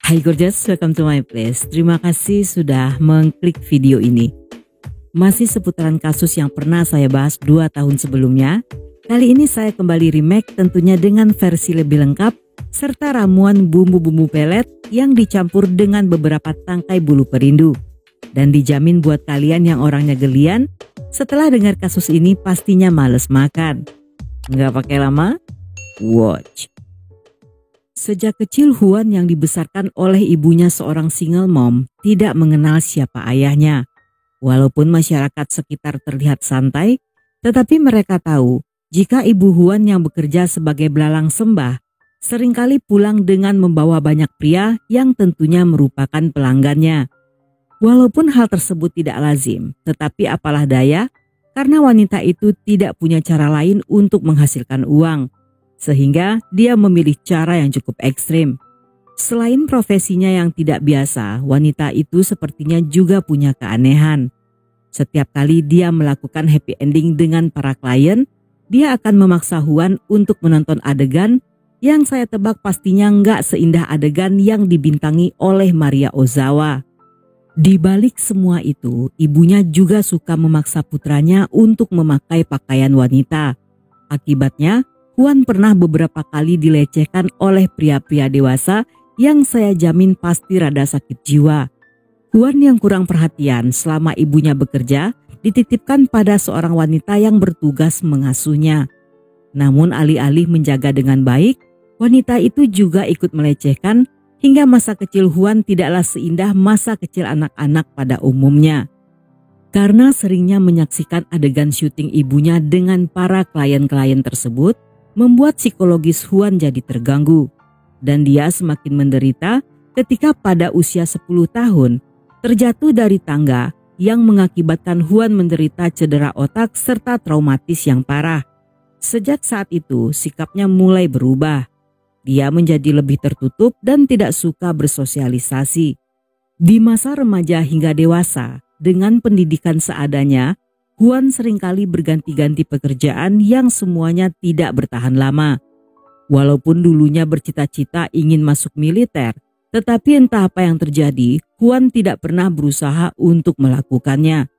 Hai gorgeous, welcome to my place. Terima kasih sudah mengklik video ini. Masih seputaran kasus yang pernah saya bahas 2 tahun sebelumnya. Kali ini saya kembali remake tentunya dengan versi lebih lengkap serta ramuan bumbu-bumbu pelet yang dicampur dengan beberapa tangkai bulu perindu. Dan dijamin buat kalian yang orangnya gelian, setelah dengar kasus ini pastinya males makan. Nggak pakai lama, watch. Sejak kecil Huan yang dibesarkan oleh ibunya seorang single mom tidak mengenal siapa ayahnya. Walaupun masyarakat sekitar terlihat santai, tetapi mereka tahu jika ibu Huan yang bekerja sebagai belalang sembah seringkali pulang dengan membawa banyak pria yang tentunya merupakan pelanggannya. Walaupun hal tersebut tidak lazim, tetapi apalah daya karena wanita itu tidak punya cara lain untuk menghasilkan uang. Sehingga dia memilih cara yang cukup ekstrim. Selain profesinya yang tidak biasa, wanita itu sepertinya juga punya keanehan. Setiap kali dia melakukan happy ending dengan para klien, dia akan memaksa Huan untuk menonton adegan yang saya tebak pastinya nggak seindah adegan yang dibintangi oleh Maria Ozawa. Di balik semua itu, ibunya juga suka memaksa putranya untuk memakai pakaian wanita. Akibatnya, Huan pernah beberapa kali dilecehkan oleh pria-pria dewasa yang saya jamin pasti rada sakit jiwa. Huan yang kurang perhatian selama ibunya bekerja dititipkan pada seorang wanita yang bertugas mengasuhnya. Namun alih-alih menjaga dengan baik, wanita itu juga ikut melecehkan hingga masa kecil Huan tidaklah seindah masa kecil anak-anak pada umumnya. Karena seringnya menyaksikan adegan syuting ibunya dengan para klien-klien tersebut, membuat psikologis Huan jadi terganggu. Dan dia semakin menderita ketika pada usia 10 tahun terjatuh dari tangga yang mengakibatkan Huan menderita cedera otak serta traumatis yang parah. Sejak saat itu sikapnya mulai berubah. Dia menjadi lebih tertutup dan tidak suka bersosialisasi. Di masa remaja hingga dewasa, dengan pendidikan seadanya, Huan seringkali berganti-ganti pekerjaan yang semuanya tidak bertahan lama. Walaupun dulunya bercita-cita ingin masuk militer, tetapi entah apa yang terjadi, Huan tidak pernah berusaha untuk melakukannya.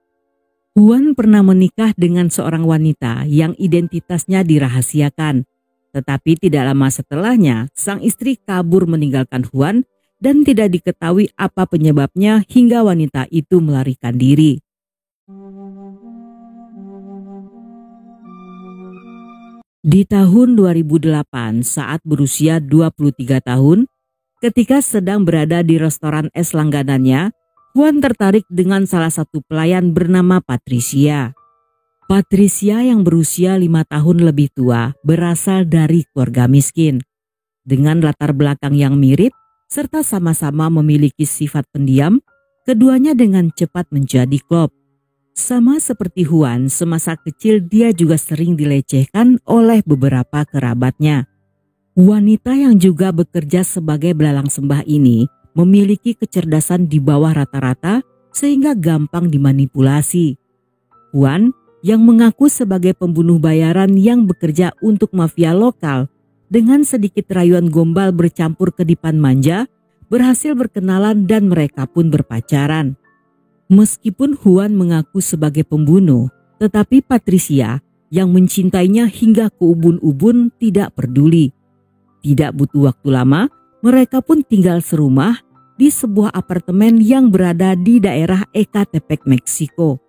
Huan pernah menikah dengan seorang wanita yang identitasnya dirahasiakan. Tetapi tidak lama setelahnya, sang istri kabur meninggalkan Huan dan tidak diketahui apa penyebabnya hingga wanita itu melarikan diri. Di tahun 2008 saat berusia 23 tahun, ketika sedang berada di restoran es langganannya, Huan tertarik dengan salah satu pelayan bernama Patricia. Patricia yang berusia 5 tahun lebih tua berasal dari keluarga miskin. Dengan latar belakang yang mirip serta sama-sama memiliki sifat pendiam, keduanya dengan cepat menjadi klop. Sama seperti Huan, semasa kecil dia juga sering dilecehkan oleh beberapa kerabatnya. Wanita yang juga bekerja sebagai belalang sembah ini memiliki kecerdasan di bawah rata-rata sehingga gampang dimanipulasi. Huan yang mengaku sebagai pembunuh bayaran yang bekerja untuk mafia lokal dengan sedikit rayuan gombal bercampur kedipan manja, berhasil berkenalan dan mereka pun berpacaran. Meskipun Huan mengaku sebagai pembunuh, tetapi Patricia yang mencintainya hingga ke ubun-ubun tidak peduli. Tidak butuh waktu lama, mereka pun tinggal serumah di sebuah apartemen yang berada di daerah Ecatepec, Meksiko.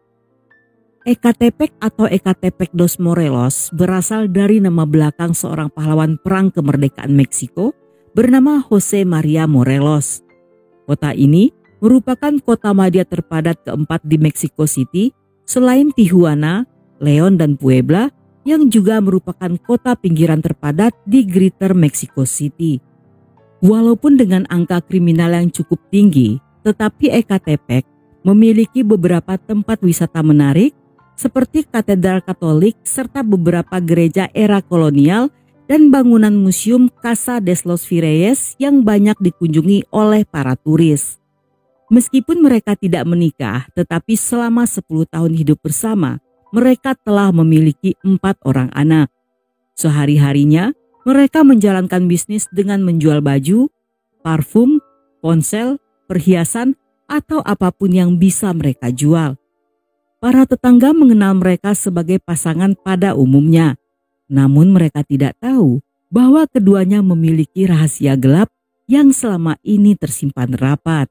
Ecatepec atau Ecatepec dos Morelos berasal dari nama belakang seorang pahlawan perang kemerdekaan Meksiko bernama Jose Maria Morelos. Kota ini merupakan kota madya terpadat keempat di Mexico City selain Tijuana, Leon dan Puebla yang juga merupakan kota pinggiran terpadat di Greater Mexico City. Walaupun dengan angka kriminal yang cukup tinggi, tetapi Ecatepec memiliki beberapa tempat wisata menarik seperti katedral Katolik serta beberapa gereja era kolonial dan bangunan museum Casa de los Virreyes yang banyak dikunjungi oleh para turis. Meskipun mereka tidak menikah, tetapi selama 10 tahun hidup bersama, mereka telah memiliki 4 orang anak. Sehari-harinya, mereka menjalankan bisnis dengan menjual baju, parfum, ponsel, perhiasan, atau apapun yang bisa mereka jual. Para tetangga mengenal mereka sebagai pasangan pada umumnya, namun mereka tidak tahu bahwa keduanya memiliki rahasia gelap yang selama ini tersimpan rapat.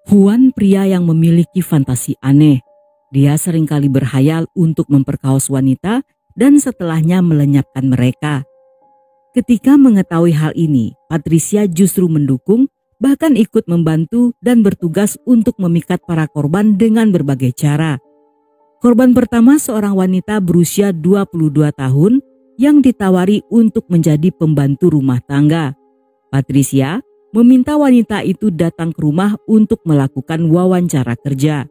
Juan pria yang memiliki fantasi aneh. Dia seringkali berhayal untuk memperkaos wanita dan setelahnya melenyapkan mereka. Ketika mengetahui hal ini, Patricia justru mendukung, bahkan ikut membantu dan bertugas untuk memikat para korban dengan berbagai cara. Korban pertama seorang wanita berusia 22 tahun yang ditawari untuk menjadi pembantu rumah tangga. Patricia meminta wanita itu datang ke rumah untuk melakukan wawancara kerja.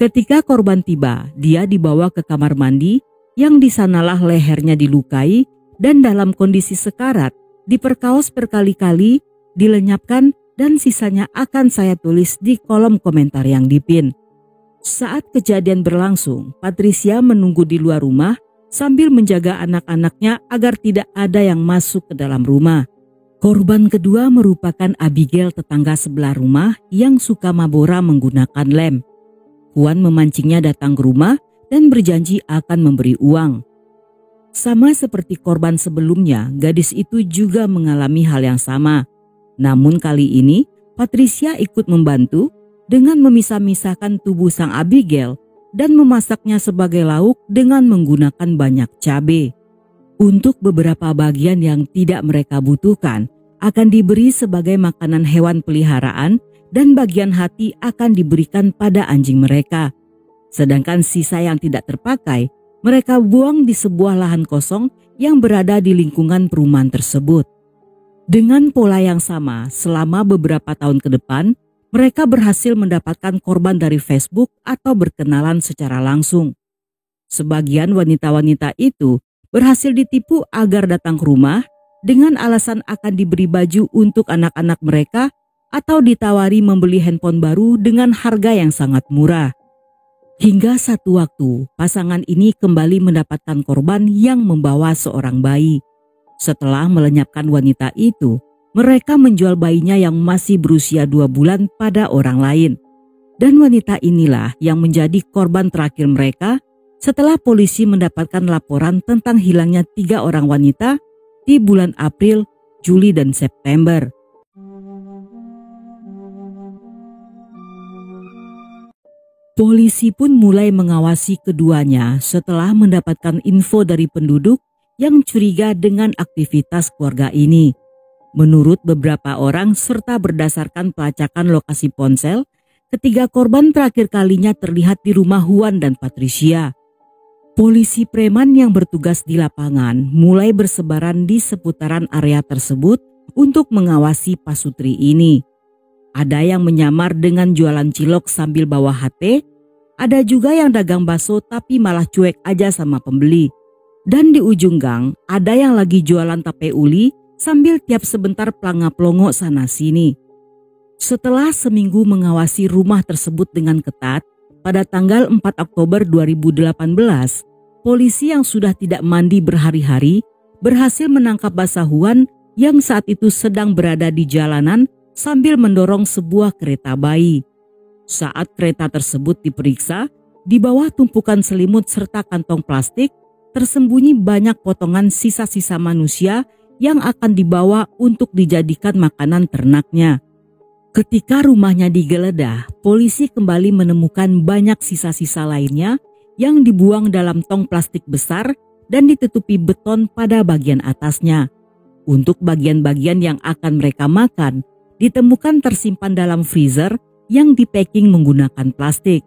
Ketika korban tiba, dia dibawa ke kamar mandi yang di sanalah lehernya dilukai dan dalam kondisi sekarat, diperkaos berkali-kali, dilenyapkan, dan sisanya akan saya tulis di kolom komentar yang dipin. Saat kejadian berlangsung, Patricia menunggu di luar rumah sambil menjaga anak-anaknya agar tidak ada yang masuk ke dalam rumah. Korban kedua merupakan Abigail, tetangga sebelah rumah yang suka mabora menggunakan lem. Juan memancingnya datang ke rumah dan berjanji akan memberi uang. Sama seperti korban sebelumnya, gadis itu juga mengalami hal yang sama. Namun kali ini, Patricia ikut membantu dengan memisah-misahkan tubuh sang Abigail dan memasaknya sebagai lauk dengan menggunakan banyak cabai. Untuk beberapa bagian yang tidak mereka butuhkan, akan diberi sebagai makanan hewan peliharaan dan bagian hati akan diberikan pada anjing mereka. Sedangkan sisa yang tidak terpakai, mereka buang di sebuah lahan kosong yang berada di lingkungan perumahan tersebut. Dengan pola yang sama, selama beberapa tahun ke depan, mereka berhasil mendapatkan korban dari Facebook atau berkenalan secara langsung. Sebagian wanita-wanita itu berhasil ditipu agar datang ke rumah dengan alasan akan diberi baju untuk anak-anak mereka atau ditawari membeli handphone baru dengan harga yang sangat murah. Hingga satu waktu, pasangan ini kembali mendapatkan korban yang membawa seorang bayi. Setelah melenyapkan wanita itu, mereka menjual bayinya yang masih berusia 2 bulan pada orang lain. Dan wanita inilah yang menjadi korban terakhir mereka setelah polisi mendapatkan laporan tentang hilangnya 3 orang wanita di bulan April, Juli, dan September. Polisi pun mulai mengawasi keduanya setelah mendapatkan info dari penduduk yang curiga dengan aktivitas keluarga ini. Menurut beberapa orang serta berdasarkan pelacakan lokasi ponsel, ketiga korban terakhir kalinya terlihat di rumah Juan dan Patricia. Polisi preman yang bertugas di lapangan mulai bersebaran di seputaran area tersebut untuk mengawasi pasutri ini. Ada yang menyamar dengan jualan cilok sambil bawa HP, ada juga yang dagang bakso tapi malah cuek aja sama pembeli. Dan di ujung gang ada yang lagi jualan tape uli sambil tiap sebentar pelangap-pelongo sana sini. Setelah seminggu mengawasi rumah tersebut dengan ketat, pada tanggal 4 Oktober 2018, polisi yang sudah tidak mandi berhari-hari berhasil menangkap basah Juan yang saat itu sedang berada di jalanan sambil mendorong sebuah kereta bayi. Saat kereta tersebut diperiksa, di bawah tumpukan selimut serta kantong plastik, tersembunyi banyak potongan sisa-sisa manusia yang akan dibawa untuk dijadikan makanan ternaknya. Ketika rumahnya digeledah, polisi kembali menemukan banyak sisa-sisa lainnya yang dibuang dalam tong plastik besar dan ditutupi beton pada bagian atasnya. Untuk bagian-bagian yang akan mereka makan, ditemukan tersimpan dalam freezer yang dipacking menggunakan plastik.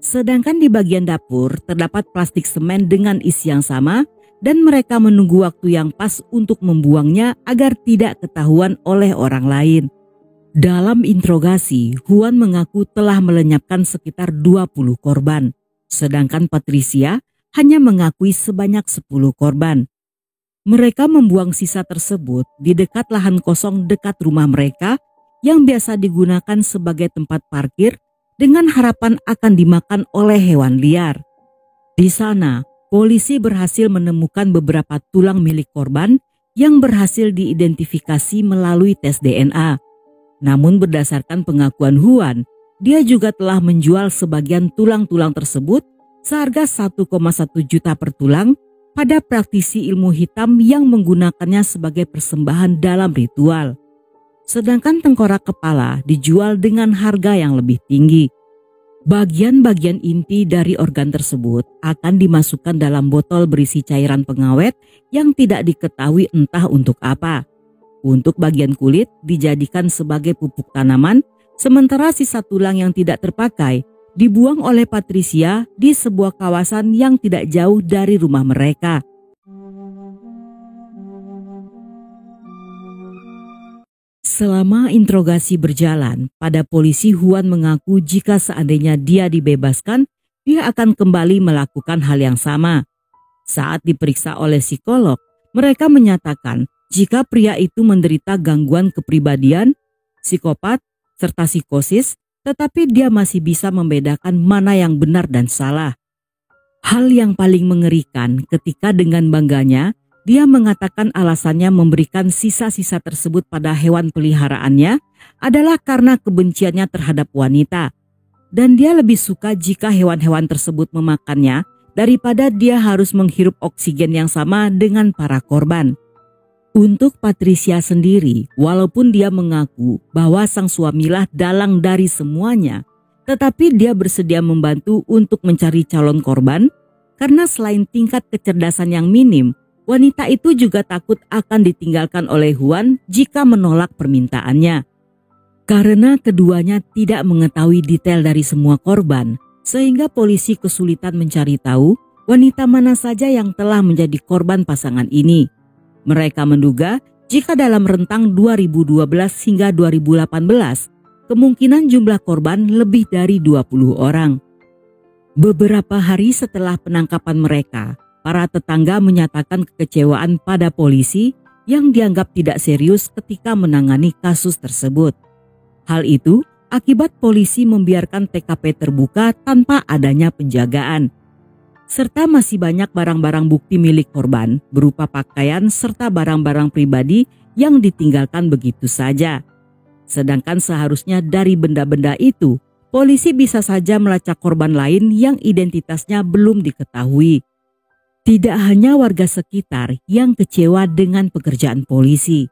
Sedangkan di bagian dapur terdapat plastik semen dengan isi yang sama dan mereka menunggu waktu yang pas untuk membuangnya agar tidak ketahuan oleh orang lain. Dalam interogasi, Juan mengaku telah melenyapkan sekitar 20 korban, sedangkan Patricia hanya mengakui sebanyak 10 korban. Mereka membuang sisa tersebut di dekat lahan kosong dekat rumah mereka yang biasa digunakan sebagai tempat parkir dengan harapan akan dimakan oleh hewan liar. Di sana, polisi berhasil menemukan beberapa tulang milik korban yang berhasil diidentifikasi melalui tes DNA. Namun berdasarkan pengakuan Huan, dia juga telah menjual sebagian tulang-tulang tersebut seharga 1,1 juta per tulang pada praktisi ilmu hitam yang menggunakannya sebagai persembahan dalam ritual. Sedangkan tengkorak kepala dijual dengan harga yang lebih tinggi. Bagian-bagian inti dari organ tersebut akan dimasukkan dalam botol berisi cairan pengawet yang tidak diketahui entah untuk apa. Untuk bagian kulit dijadikan sebagai pupuk tanaman, sementara sisa tulang yang tidak terpakai dibuang oleh Patricia di sebuah kawasan yang tidak jauh dari rumah mereka. Selama interogasi berjalan, pada polisi Huan mengaku jika seandainya dia dibebaskan, dia akan kembali melakukan hal yang sama. Saat diperiksa oleh psikolog, mereka menyatakan jika pria itu menderita gangguan kepribadian, psikopat, serta psikosis, tetapi dia masih bisa membedakan mana yang benar dan salah. Hal yang paling mengerikan ketika dengan bangganya, dia mengatakan alasannya memberikan sisa-sisa tersebut pada hewan peliharaannya adalah karena kebenciannya terhadap wanita. Dan dia lebih suka jika hewan-hewan tersebut memakannya daripada dia harus menghirup oksigen yang sama dengan para korban. Untuk Patricia sendiri, walaupun dia mengaku bahwa sang suamilah dalang dari semuanya, tetapi dia bersedia membantu untuk mencari calon korban karena selain tingkat kecerdasan yang minim, wanita itu juga takut akan ditinggalkan oleh Huan jika menolak permintaannya. Karena keduanya tidak mengetahui detail dari semua korban, sehingga polisi kesulitan mencari tahu wanita mana saja yang telah menjadi korban pasangan ini. Mereka menduga jika dalam rentang 2012 hingga 2018, kemungkinan jumlah korban lebih dari 20 orang. Beberapa hari setelah penangkapan mereka, para tetangga menyatakan kekecewaan pada polisi yang dianggap tidak serius ketika menangani kasus tersebut. Hal itu akibat polisi membiarkan TKP terbuka tanpa adanya penjagaan. Serta masih banyak barang-barang bukti milik korban berupa pakaian serta barang-barang pribadi yang ditinggalkan begitu saja. Sedangkan seharusnya dari benda-benda itu, polisi bisa saja melacak korban lain yang identitasnya belum diketahui. Tidak hanya warga sekitar yang kecewa dengan pekerjaan polisi.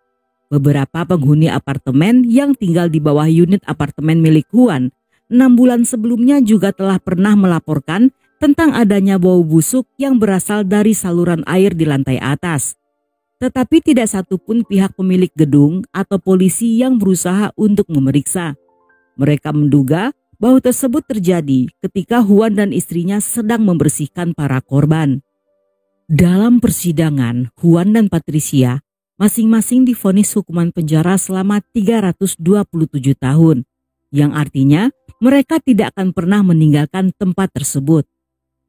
Beberapa penghuni apartemen yang tinggal di bawah unit apartemen milik Huan 6 bulan sebelumnya juga telah pernah melaporkan tentang adanya bau busuk yang berasal dari saluran air di lantai atas. Tetapi tidak satupun pihak pemilik gedung atau polisi yang berusaha untuk memeriksa. Mereka menduga bau tersebut terjadi ketika Huan dan istrinya sedang membersihkan para korban. Dalam persidangan, Huan dan Patricia masing-masing divonis hukuman penjara selama 327 tahun, yang artinya mereka tidak akan pernah meninggalkan tempat tersebut.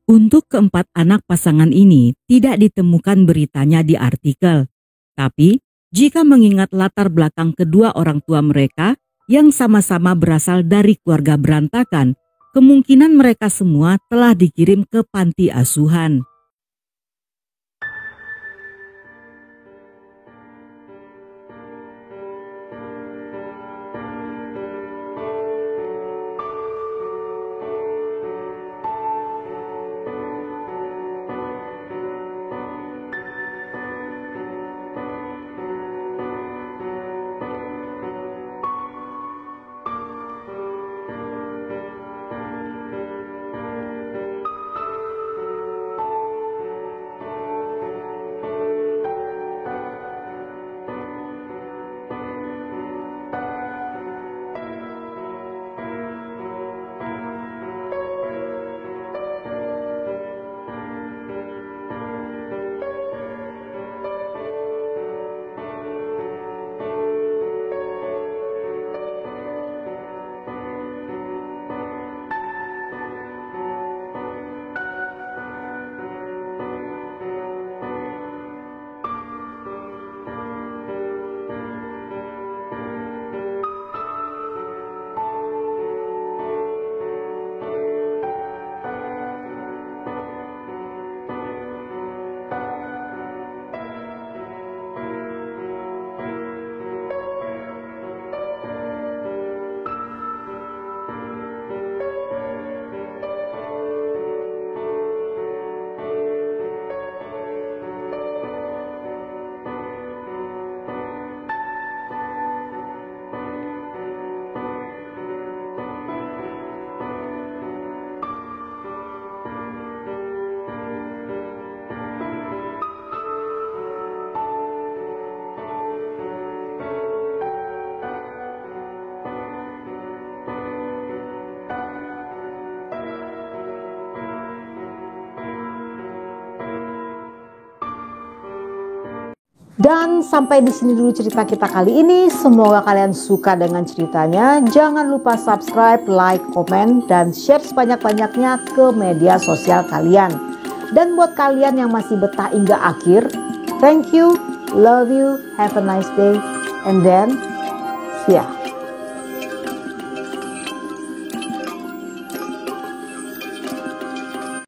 Untuk keempat anak pasangan ini tidak ditemukan beritanya di artikel, tapi jika mengingat latar belakang kedua orang tua mereka yang sama-sama berasal dari keluarga berantakan, kemungkinan mereka semua telah dikirim ke panti asuhan. Dan sampai di sini dulu cerita kita kali ini. Semoga kalian suka dengan ceritanya. Jangan lupa subscribe, like, komen, dan share sebanyak-banyaknya ke media sosial kalian. Dan buat kalian yang masih betah hingga akhir, thank you, love you, have a nice day, and then see ya.